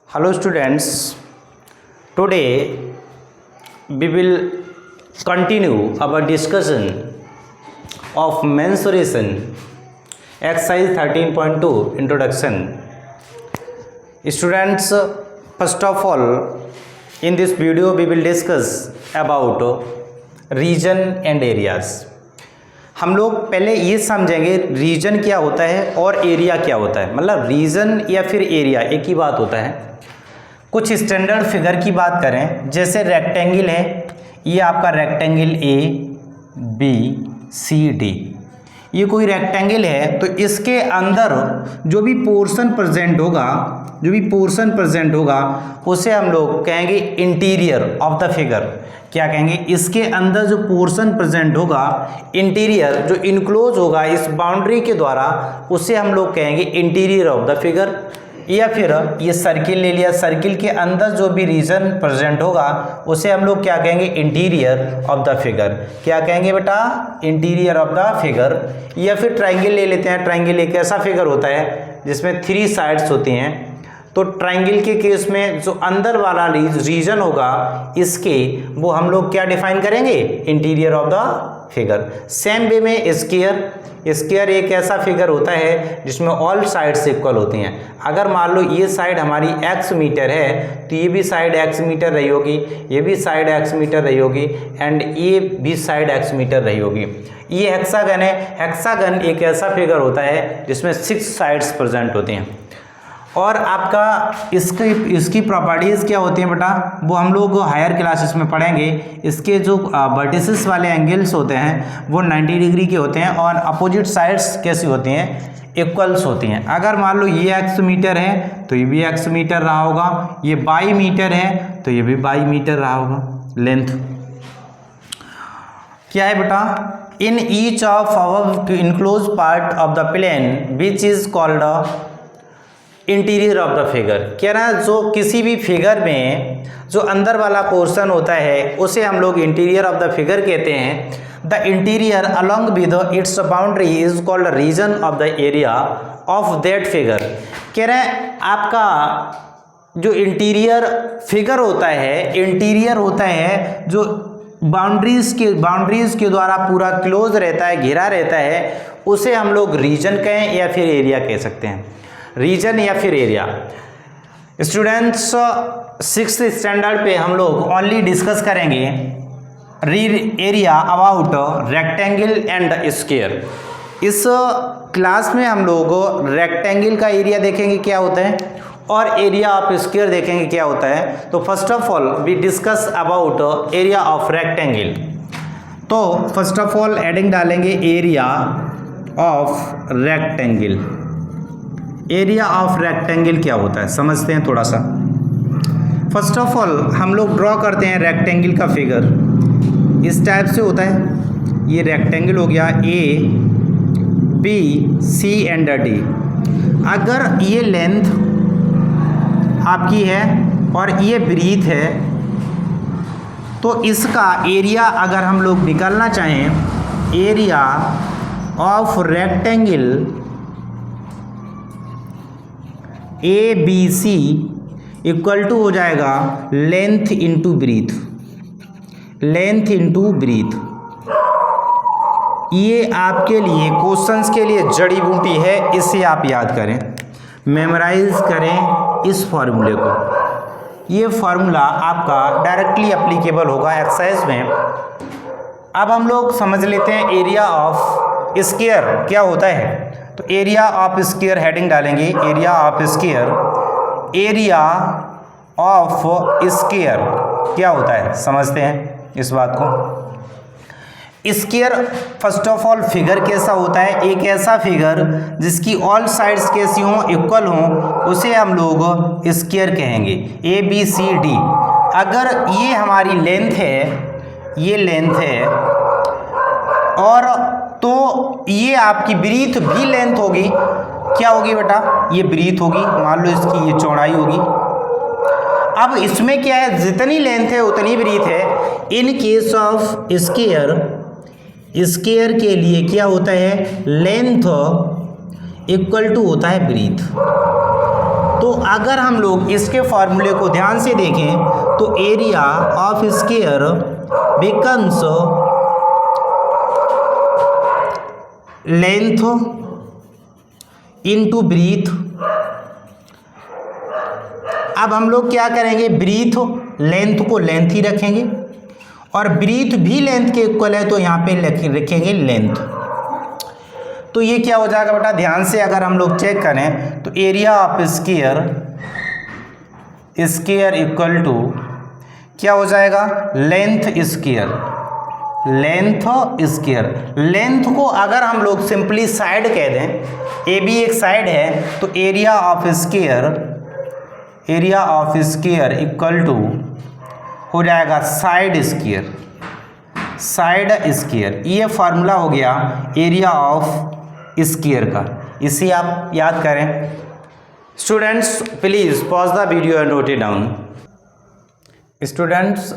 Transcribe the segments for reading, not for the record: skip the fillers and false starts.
Hello students, today we will continue our discussion of mensuration exercise 13.2 introduction. Students, first of all in this video we will discuss about region and areas. हम लोग पहले ये समझेंगे reason क्या होता है और एरिया क्या होता है। मतलब रीजन या फिर एरिया एक ही बात होता है। कुछ स्टैंडर्ड फिगर की बात करें, जैसे रेक्टेंगल है, ये आपका rectangle A B C D, ये कोई रेक्टेंगल है तो इसके अंदर जो भी पोर्शन प्रेजेंट होगा उसे हम लोग कहेंगे इंटीरियर ऑफ द फिगर। क्या कहेंगे? इसके अंदर जो पोर्शन प्रेजेंट होगा, इंटीरियर जो इनक्लोज होगा इस बाउंड्री के द्वारा, उसे हम लोग कहेंगे इंटीरियर ऑफ द फिगर। या फिर ये सर्किल ले लिया, सर्किल के अंदर जो भी रीजन प्रेजेंट होगा उसे हम लोग क्या कहेंगे? Interior of the figure. क्या कहेंगे बेटा? Interior of the figure. या फिर ट्राइंगल ले लेते हैं। ट्राइंगल एक ऐसा फिगर होता है जिसमें 3 साइड्स होती हैं, तो ट्राइंगल के केस में जो अंदर वाला रीजन होगा इसके, वो हम लोग क्या डिफाइन करेंगे? Interior of the figure. Same way में स्क्वायर एक ऐसा फिगर होता है जिसमें ऑल साइड्स इक्वल होती हैं। अगर मान लो ये साइड हमारी x मीटर है तो ये भी साइड x मीटर रही होगी, ये भी साइड x मीटर रही होगी एंड ये भी साइड x मीटर रही होगी। ये हेक्सागन है। हेक्सागन एक ऐसा फिगर होता है जिसमें 6 साइड्स प्रेजेंट होती हैं। और आपका इसकी प्रॉपर्टीज़ क्या होती हैं बेटा, वो हम लोग हायर क्लासेस में पढ़ेंगे। इसके जो वर्टिसेस वाले एंगल्स होते हैं वो 90 डिग्री के होते हैं और अपोजिट साइड्स कैसी होती हैं? इक्वल्स होती हैं। अगर मान लो ये x मीटर है तो ये भी x मीटर रहा होगा, ये y मीटर है तो ये भी y मीटर रहा होगा लेंथ। क्या है बेटा? In each of our enclose part of the plane which is called interior of the figure. क्या ना, जो किसी भी फिगर में जो अंदर वाला पोर्शन होता है उसे हम लोग इंटीरियर ऑफ द फिगर कहते हैं। The interior along with its boundary is called region of the area of that figure. कह रहे हैं आपका जो इंटीरियर फिगर होता है, इंटीरियर होता है जो बाउंड्रीज के द्वारा पूरा क्लोज रहता है, घिरा रहता है, उसे हम लोग रीजन कहें या फिर एरिया कह सकते हैं। रीजन या फिर एरिया। स्टूडेंट्स, 6th स्टैंडर्ड पे हम लोग ओनली डिस्कस करेंगे area about rectangle and square. इस क्लास में हम लोग रेक्टेंगल का एरिया देखेंगे क्या होता है और एरिया ऑफ स्क्वायर देखेंगे क्या होता है। तो first of all we discuss about area of rectangle. तो फर्स्ट ऑफ ऑल एडिंग डालेंगे area of rectangle. Area of rectangle क्या होता है समझते हैं थोड़ा सा। फर्स्ट ऑफ ऑल हम लोग ड्रॉ करते हैं रेक्टेंगल का फिगर। इस टाइप से होता है। ये रेक्टेंगल हो गया A B C and D. अगर ये लेंथ आपकी है और ये ब्रीथ है तो इसका एरिया अगर हम लोग निकालना चाहें, area of rectangle A B C equal to हो जाएगा length into breadth. Length into breadth. ये आपके लिए क्वेश्चंस के लिए जड़ी बूटी है, इसे आप याद करें, मेमोराइज करें इस फॉर्मूले को। ये फार्मूला आपका डायरेक्टली एप्लीकेबल होगा एक्सरसाइज में। अब हम लोग समझ लेते हैं एरिया ऑफ स्क्वायर क्या होता है। तो एरिया ऑफ स्क्वायर हेडिंग डालेंगे, area of square. Area of square क्या होता है समझते हैं इस बात को। Square first of all figure कैसा होता है? एक ऐसा फिगर जिसकी ऑल साइड्स कैसी हों, इक्वल हों, उसे हम लोग स्क्वायर कहेंगे। A B C D. अगर ये हमारी लेंथ है, ये लेंथ है और तो ये आपकी ब्रीथ भी लेंथ होगी। क्या होगी बेटा? ये ब्रीथ होगी। मान लो इसकी ये चौड़ाई होगी। अब इसमें क्या है, जितनी लेंथ है उतनी ब्रीथ है। In case of square, square के लिए क्या होता है? लेंथ इक्वल टू होता है ब्रीथ। तो अगर हम लोग इसके फॉर्मूले को ध्यान से देखें तो area of square becomes length into breadth. अब हम लोग क्या करेंगे, ब्रीथ लेंथ को लेंथ ही रखेंगे और ब्रीथ भी लेंथ के इक्वल है तो यहाँ पे लिखेंगे लेंथ। तो ये क्या हो जाएगा बेटा, ध्यान से अगर हम लोग चेक करें तो area of square equal to क्या हो जाएगा, लेंथ स्क्वायर। लेंथ को अगर हम लोग सिंपली साइड कह दें, ए बी एक साइड है, तो area of square equal to हो जाएगा साइड स्क्वायर। ये फार्मूला हो गया एरिया ऑफ स्क्वायर का, इसे आप याद करें। Students please pause the video and note it down. Students,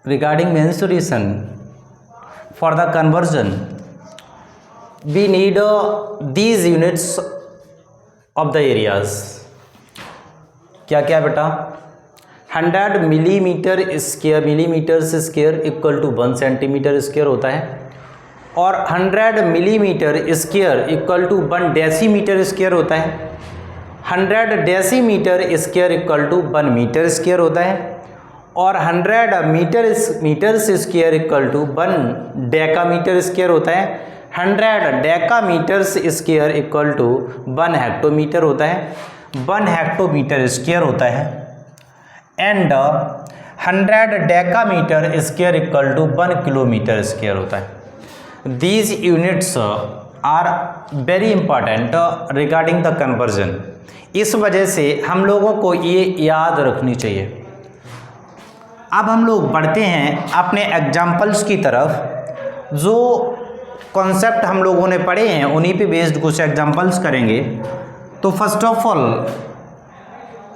regarding mensuration for the conversion we need these units of the areas। क्या क्या बेटा, 100 millimetre square equal to 1 centimetre square होता है और 100 millimetre square equal to 1 decimetre square होता है। 100 decimetre square equal to 1 metre square होता है और 100 metre square equal to 1 decametre square होता है। 100 decametre square equal to 1 hectometre होता है, 1 हेक्टोमीटर स्क्वायर होता है and 100 decametre square equal to 1 kilometre square होता है। These units are very important regarding the conversion. इस वजह से हम लोगों को ये याद रखनी चाहिए। अब हम लोग बढ़ते हैं अपने एग्जाम्पल्स की तरफ। जो कॉन्सेप्ट हम लोगों ने पढ़े हैं उन्हीं पे बेस्ड कुछ एग्जाम्पल्स करेंगे। तो first of all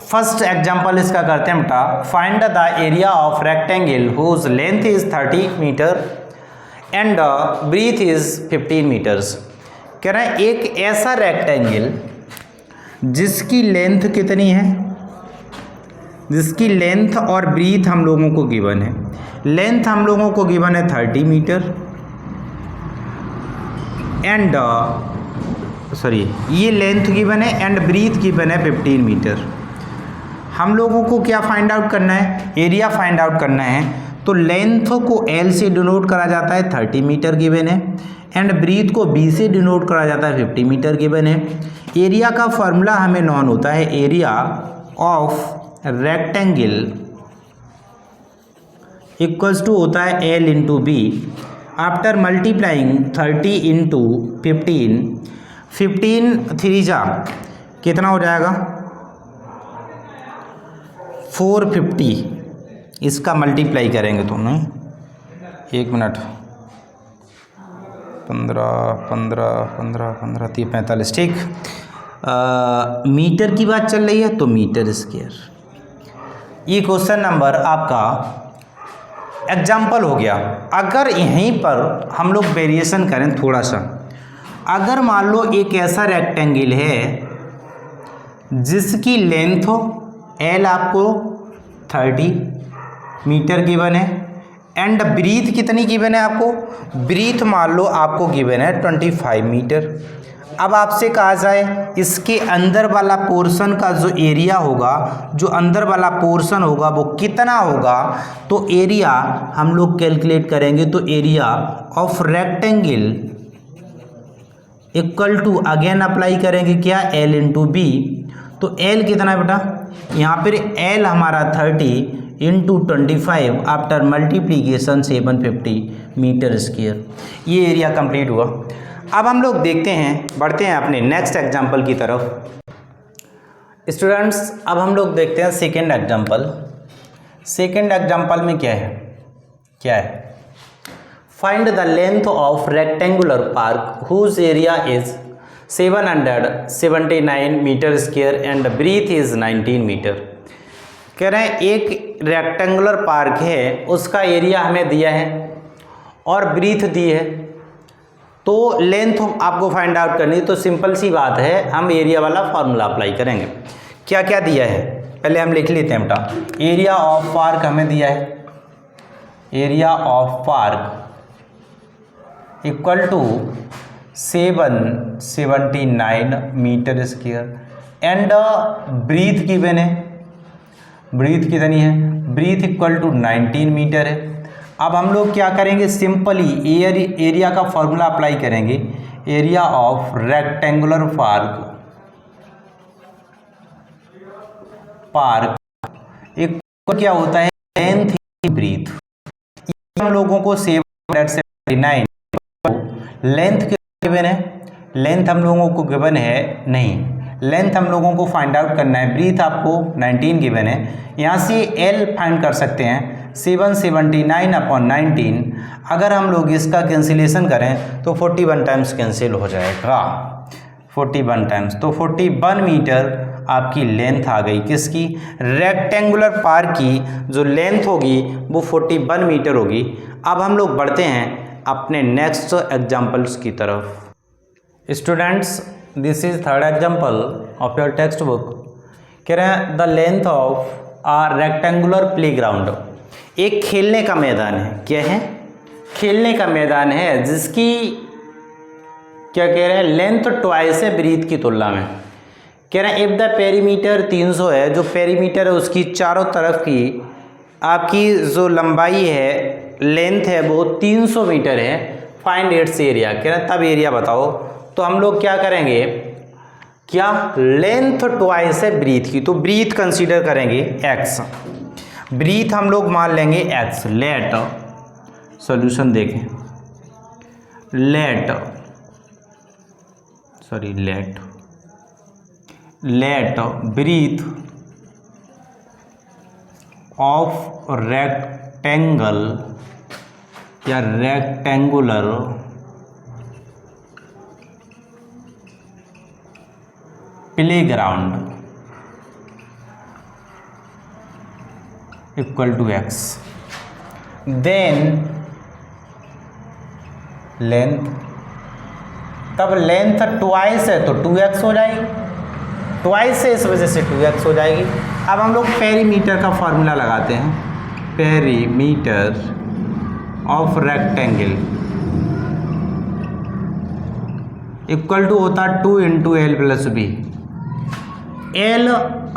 first example इसका करते हैं बेटा, find the area of rectangle whose length is 30 metre and breadth is 15 metres. कह रहे हैं एक ऐसा रेक्टेंगल जिसकी लेंथ कितनी है, जिसकी लेंथ और ब्रीथ हम लोगों को गिवन है। लेंथ हम लोगों को गिवन है 30 मीटर एंड ये लेंथ गिवन है एंड ब्रीथ गिवन है 15 मीटर। हम लोगों को क्या फाइंड आउट करना है, एरिया फाइंड आउट करना है। तो लेंथ को L से डिनोट करा जाता है, 30 मीटर गिवन है एंड ब्रीथ को B से डिनोट करा जाता है, 50 मीटर गिवन है। एरिया का फॉर्मूला हमें नॉन होता है, area of rectangle equals to होता है L into B. After multiplying 30 into 15 3 जा कितना हो जाएगा 450। इसका मल्टीप्लाई करेंगे तो नहीं, 1 मिनट, 15 30 45, ठीक। मीटर की बात चल रही है तो मीटर स्क्वायर। ये क्वेश्चन नंबर आपका एग्जाम्पल हो गया। अगर यहीं पर हम लोग वेरिएशन करें थोड़ा सा, अगर मान लो एक ऐसा रेक्टेंगल है जिसकी लेंथ हो L आपको 30 मीटर गिवन है एंड ब्रीथ कितनी गिवन है आपको, ब्रीथ मान लो आपको गिवन है 25 मीटर। अब आपसे कहा जाए इसके अंदर वाला पोर्शन का जो एरिया होगा, जो अंदर वाला पोर्शन होगा वो कितना होगा, तो एरिया हम लोग कैलकुलेट करेंगे। तो area of rectangle equal to again apply करेंगे क्या, L इंटू बी। तो L कितना है बेटा, यहाँ पर L हमारा 30 into 25 after multiplication 750 metre square. ये एरिया कंप्लीट हुआ। अब हम लोग देखते हैं, बढ़ते हैं अपने नेक्स्ट एग्जाम्पल की तरफ। स्टूडेंट्स अब हम लोग देखते हैं सेकेंड एग्जाम्पल। सेकेंड एग्जाम्पल में क्या है, find the length of rectangular park whose area is 779 metre square and breadth is 19 metre. कह रहे हैं एक रेक्टेंगुलर पार्क है, उसका एरिया हमें दिया है और ब्रीथ दी है तो लेंथ आपको फाइंड आउट करनी है, तो सिंपल सी बात है, हम एरिया वाला फार्मूला अप्लाई करेंगे। क्या क्या दिया है पहले हम लिख लेते हैं बेटा। एरिया ऑफ पार्क हमें दिया है, area of park equal to 779 metre square and breadth given है, ब्रीथ कितनी है, ब्रीथ इक्वल टू 19 मीटर है। अब हम लोग क्या करेंगे, सिंपली एरिया का फॉर्मूला अप्लाई करेंगे। Area of rectangular park equal क्या होता है, लेंथ ब्रीथ। हम लोगों को 779 लेंथ गिवन है, लेंथ हम लोगों को गिवन है नहीं, लेंथ हम लोगों को फाइंड आउट करना है। ब्रीथ आपको 19 गिवन है, यहाँ से एल फाइंड कर सकते हैं 779/19। अगर हम लोग इसका कैंसिलेशन करें तो 41 टाइम्स कैंसिल हो जाएगा, 41 टाइम्स, तो 41 मीटर आपकी लेंथ आ गई। किसकी, रेक्टेंगुलर पार्क की जो लेंथ होगी वो 41 मीटर होगी। अब हम लोग बढ़ते हैं अपने नेक्स्ट एग्जाम्पल्स की तरफ। Students, this is third example of your text book. कह रहे हैं the length of a rectangular playground, एक खेलने का मैदान है। क्या है, खेलने का मैदान है जिसकी क्या कह रहे हैं, लेंथ ट्वाइस है ब्रीथ की तुलना में। कह रहे हैं इफ द पेरीमीटर 300 है, जो पेरीमीटर है उसकी चारों तरफ की आपकी जो लंबाई है, लेंथ है, वो 300 मीटर है। फाइंड इट्स एरिया, कह रहे हैं तब एरिया बताओ। तो हम लोग क्या करेंगे, क्या लेंथ ट्वाइस है ब्रीथ की, तो ब्रीथ कंसीडर करेंगे x, ब्रीथ हम लोग मान लेंगे x। लेट सॉल्यूशन देखें, लेट ब्रीथ ऑफ रेक्टेंगल या rectangular playground equal to x, then length, तब लेंथ ट्वाइस है तो 2x हो जाएगी, ट्वाइस है इस वजह से 2x हो जाएगी। अब हम लोग पेरीमीटर का फॉर्मूला लगाते हैं, perimeter of rectangle equal to होता 2 × L + B। एल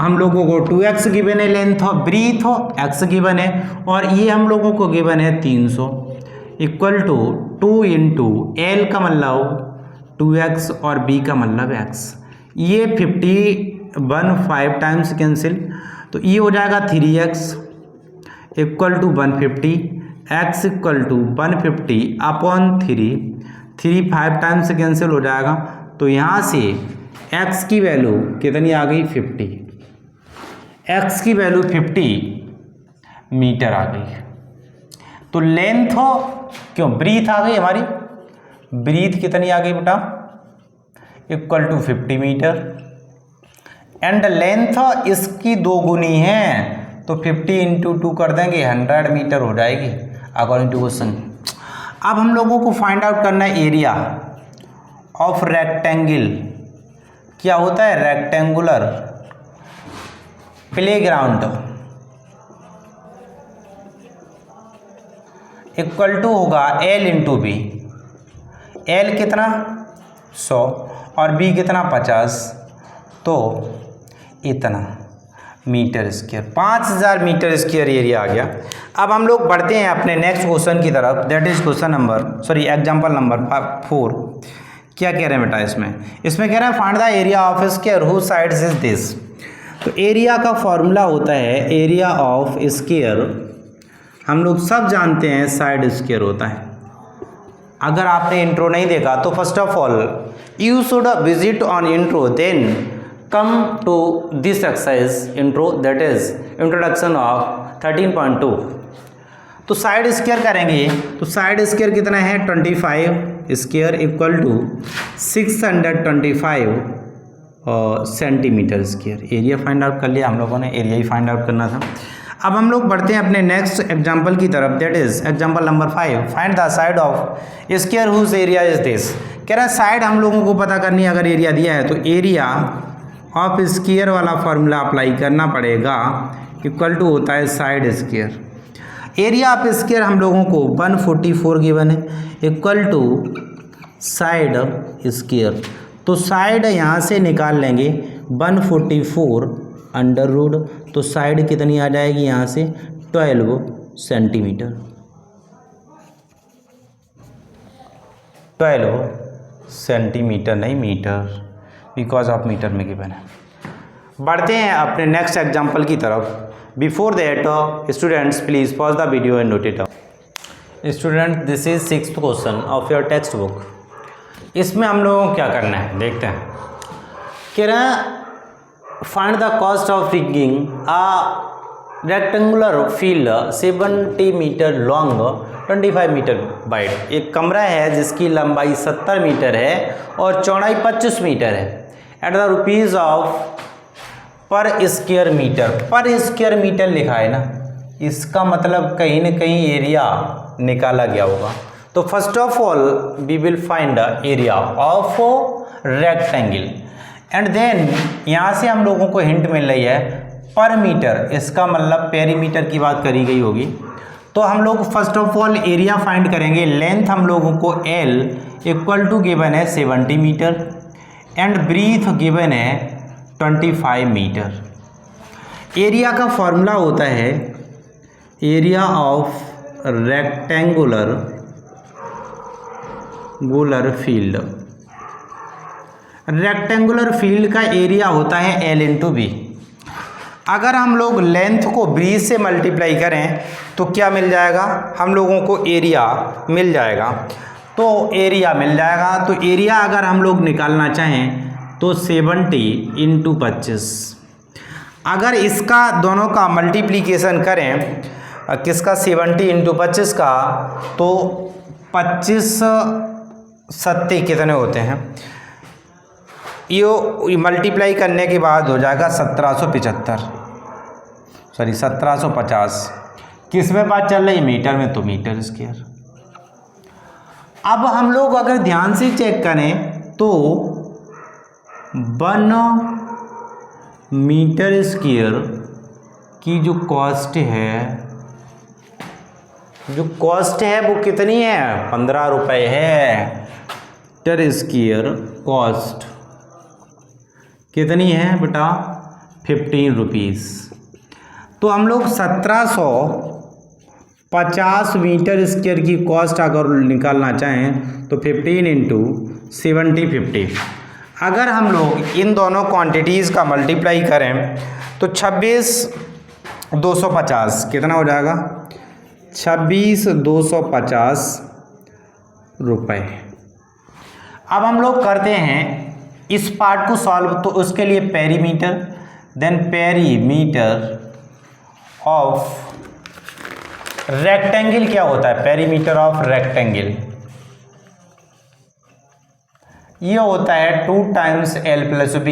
हम लोगों को 2x गिवन है, लेंथ ऑफ ब्रीथ हो x गिवन है, और ये हम लोगों को गिवन है 300 इक्वल टू 2 × L का मतलब 2x और B का मतलब x। ये 5 टाइम्स कैंसिल, तो ये हो जाएगा 3x equal to 150, x equal to 150/3, 5 times cancel हो जाएगा। तो यहाँ से x की वैल्यू कितनी आ गई, 50, x की वैल्यू 50 मीटर आ गई। तो लेंथ हो क्यों, ब्रीथ आ गई हमारी, ब्रीथ कितनी आ गई बेटा, equal to 50 metre, and length इसकी 2 गुनी है, तो 50 × 2 कर देंगे, 100 मीटर हो जाएगी अकॉर्डिंग टू क्वेश्चन। अब हम लोगों को फाइंड आउट करना है एरिया ऑफ रेक्टेंगल। क्या होता है, रेक्टेंगुलर प्लेग्राउंड इक्वल टू होगा L × B। L कितना 100 और B कितना 50, तो इतना metre square, 5000 metre square area आ गया। अब हम लोग बढ़ते हैं अपने नेक्स्ट क्वेश्चन की तरफ, दैट इज एग्जाम्पल नंबर 4। क्या कह रहे हैं बेटा इसमें कह रहे हैं find the area of square whose sides is this. तो एरिया का फॉर्मूला होता है, एरिया ऑफ स्क्वायर हम लोग सब जानते हैं साइड स्क्वायर होता है। अगर आपने इंट्रो नहीं देखा तो first of all you should visit on intro, then come to this exercise intro, that is introduction of 13.2। तो साइड स्क्वायर करेंगे, तो साइड स्क्वायर कितना है 25 square equal to 625 centimetre square. Area find out कर लिया हम लोगों ने, एरिया ही फाइंड आउट करना था। अब हम लोग बढ़ते हैं अपने नेक्स्ट एग्जाम्पल की तरफ, that is example number 5। Find the side of square whose area is this. कह रहा है साइड हम लोगों को पता करनी है, अगर एरिया दिया है तो एरिया ऑफ स्क्वायर वाला फॉर्मूला अप्लाई करना पड़ेगा, इक्वल टू होता है side square. Area of square हम लोगों को 144 गिवन है, इक्वल टू साइड स्क्वायर। तो साइड यहाँ से निकाल लेंगे 144 अंडर रूट, तो साइड कितनी आ जाएगी यहाँ से 12 सेंटीमीटर, 12 सेंटीमीटर नहीं मीटर, बिकॉज ऑफ मीटर में गिवन है। बढ़ते हैं अपने नेक्स्ट एग्जाम्पल की तरफ। Before that students please pause the video and note it down. Student this is 6th question of your text book. इसमें हम लोगों को क्या करना है देखते हैं। कह रहे हैं find the cost of rigging a rectangular field 70 metre long 25 metre wide. एक कमरा है जिसकी लंबाई 70 मीटर है और चौड़ाई 25 मीटर है, एट द रुपीज़ ऑफ पर स्क्वायर मीटर। पर स्क्वायर मीटर लिखा है ना, इसका मतलब कहीं ना कहीं एरिया निकाला गया होगा। तो first of all we will find the area of rectangle and then यहाँ से हम लोगों को हिंट मिल रही है पर मीटर, इसका मतलब पेरीमीटर की बात करी गई होगी। तो हम लोग first of all area find करेंगे। लेंथ हम लोगों को L इक्वल टू गिवन है 70 मीटर एंड ब्रीथ गिवन है 25 मीटर। एरिया का फॉर्मूला होता है area of rectangular field. Rectangular field का एरिया होता है L इंटू बी। अगर हम लोग लेंथ को ब्रीथ से मल्टीप्लाई करें तो क्या मिल जाएगा, हम लोगों को एरिया मिल जाएगा। तो एरिया मिल जाएगा, तो एरिया अगर हम लोग निकालना चाहें तो 70 इंटू 25। अगर इसका दोनों का मल्टीप्लिकेशन करें, किसका 70 इंटू 25 का, तो 25 सत्ते कितने होते हैं, ये मल्टीप्लाई करने के बाद हो जाएगा 1750। किस में बात चल रही, मीटर में, तो मीटर स्क्वायर। अब हम लोग अगर ध्यान से चेक करें तो 1 मीटर स्क्वायर की जो कॉस्ट है वो कितनी है, 15 रुपये है। मीटर स्क्वायर कॉस्ट कितनी है बेटा, 15 रुपीज़। तो हम लोग 1750 मीटर स्क्वायर की कॉस्ट अगर निकालना चाहें तो 15 इंटू 70 50। अगर हम लोग इन दोनों क्वांटिटीज़ का मल्टीप्लाई करें तो 26,250 कितना हो जाएगा, 26,250 रुपये। अब हम लोग करते हैं इस पार्ट को सॉल्व, तो उसके लिए perimeter, then perimeter of rectangle क्या होता है, पेरीमीटर ऑफ रेक्टेंगल ये होता है 2 times L plus B।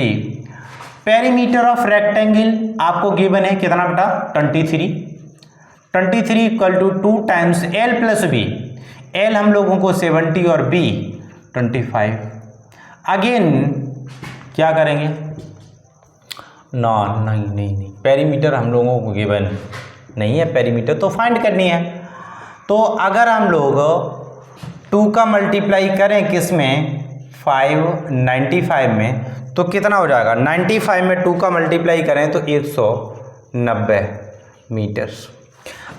Perimeter of rectangle आपको गिवन है कितना बेटा, 23 equal to 2 times L plus B। L हम लोगों को 70 और B 25। अगेन क्या करेंगे, नहीं, पेरीमीटर हम लोगों को गिवन नहीं है, पेरीमीटर तो फाइंड करनी है। तो अगर हम लोग 2 का मल्टीप्लाई करें किस में, 95 में, तो कितना हो जाएगा, 95 में 2 का मल्टीप्लाई करें तो 190 मीटर।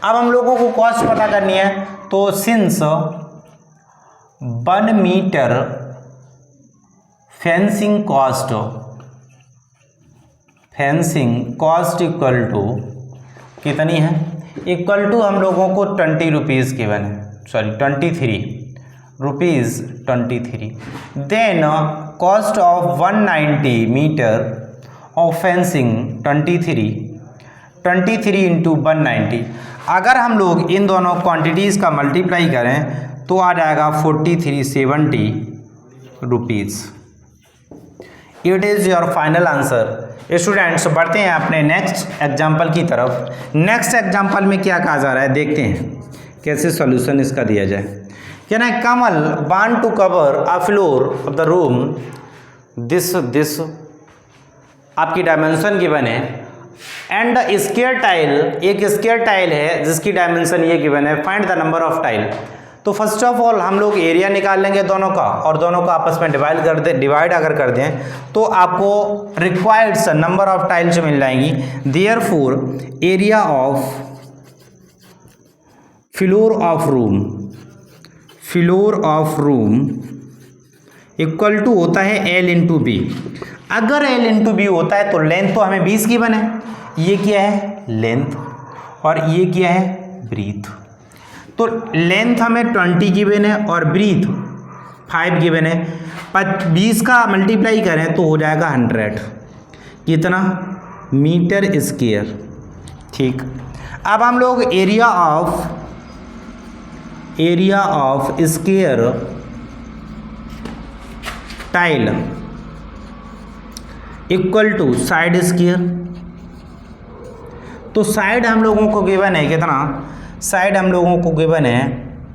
अब हम लोगों को कॉस्ट पता करनी है, तो since 1 metre fencing cost equal to कितनी है, इक्वल टू हम लोगों को 20 रुपीज़ गिवन है, 23 rupees 23। Then cost of 190 metre of fencing 23 into 190। अगर हम लोग इन दोनों क्वांटिटीज़ का मल्टीप्लाई करें तो आ जाएगा 4370 rupees. It is your final answer. Students बढ़ते हैं अपने नेक्स्ट एग्जाम्पल की तरफ। नेक्स्ट एग्जाम्पल में क्या कहा जा रहा है देखते हैं कैसे सॉल्यूशन इसका दिया जाए। कहना है Kamal want to cover a floor of the room this आपकी डायमेंशन गिवन है एंड स्क्वायर टाइल, एक स्क्वायर टाइल है जिसकी डायमेंशन ये गिवन है, find the number of tile. तो फर्स्ट ऑफ ऑल हम लोग एरिया निकाल लेंगे दोनों का और दोनों का आपस में डिवाइड अगर कर दें तो आपको रिक्वायर्ड नंबर ऑफ टाइल्स मिल जाएंगी। Therefore area of floor of room equal to होता है L इंटू बी। अगर L इंटू बी होता है तो लेंथ तो हमें 20 गिवन है, ये क्या है लेंथ और ये क्या है ब्रीथ। तो लेंथ हमें 20 गिवन है और ब्रीथ 5 गिवन है। 20 का मल्टीप्लाई करें तो हो जाएगा 100, कितना मीटर स्क्वायर। ठीक, अब हम लोग area of square tile equal to side square. तो साइड हम लोगों को गिवन है कितना, साइड हम लोगों को गिवन है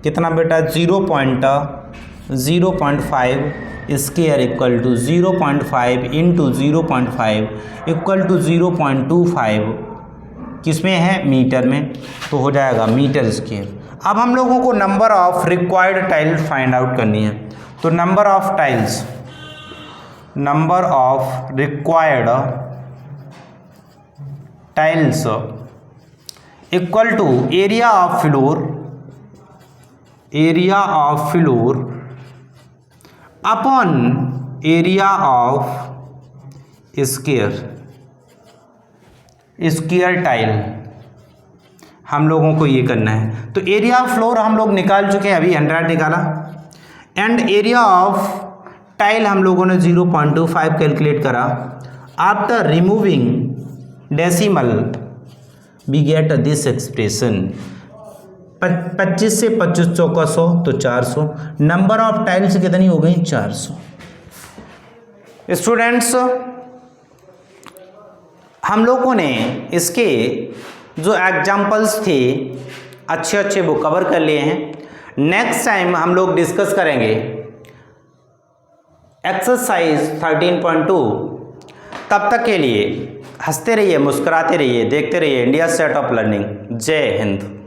कितना बेटा 0.05 square equal to 0.5 into 0.5 equal to 0.25 किसमें है मीटर में, तो हो जाएगा मीटर स्क्वायर। अब हम लोगों को number of required tile find out करनी है। तो number of required tiles equal to area of floor upon area of square tile. हम लोगों को ये करना है। तो एरिया ऑफ फ्लोर हम लोग निकाल चुके हैं, अभी 100 निकाला, एंड एरिया ऑफ टाइल हम लोगों ने 0.25 कैलकुलेट करा। After removing decimal we get this expression. 25 से 25 चौका 100 तो 400। नंबर ऑफ टाइल्स कितनी हो गई 400। स्टूडेंट्स हम लोगों ने इसके जो एग्जाम्पल्स थे अच्छे वो कवर कर लिए हैं। नेक्स्ट टाइम हम लोग डिस्कस करेंगे एक्सरसाइज 13.2। तब तक के लिए हंसते रहिए, मुस्कुराते रहिए, देखते रहिए इंडिया सेट ऑफ लर्निंग। जय हिंद।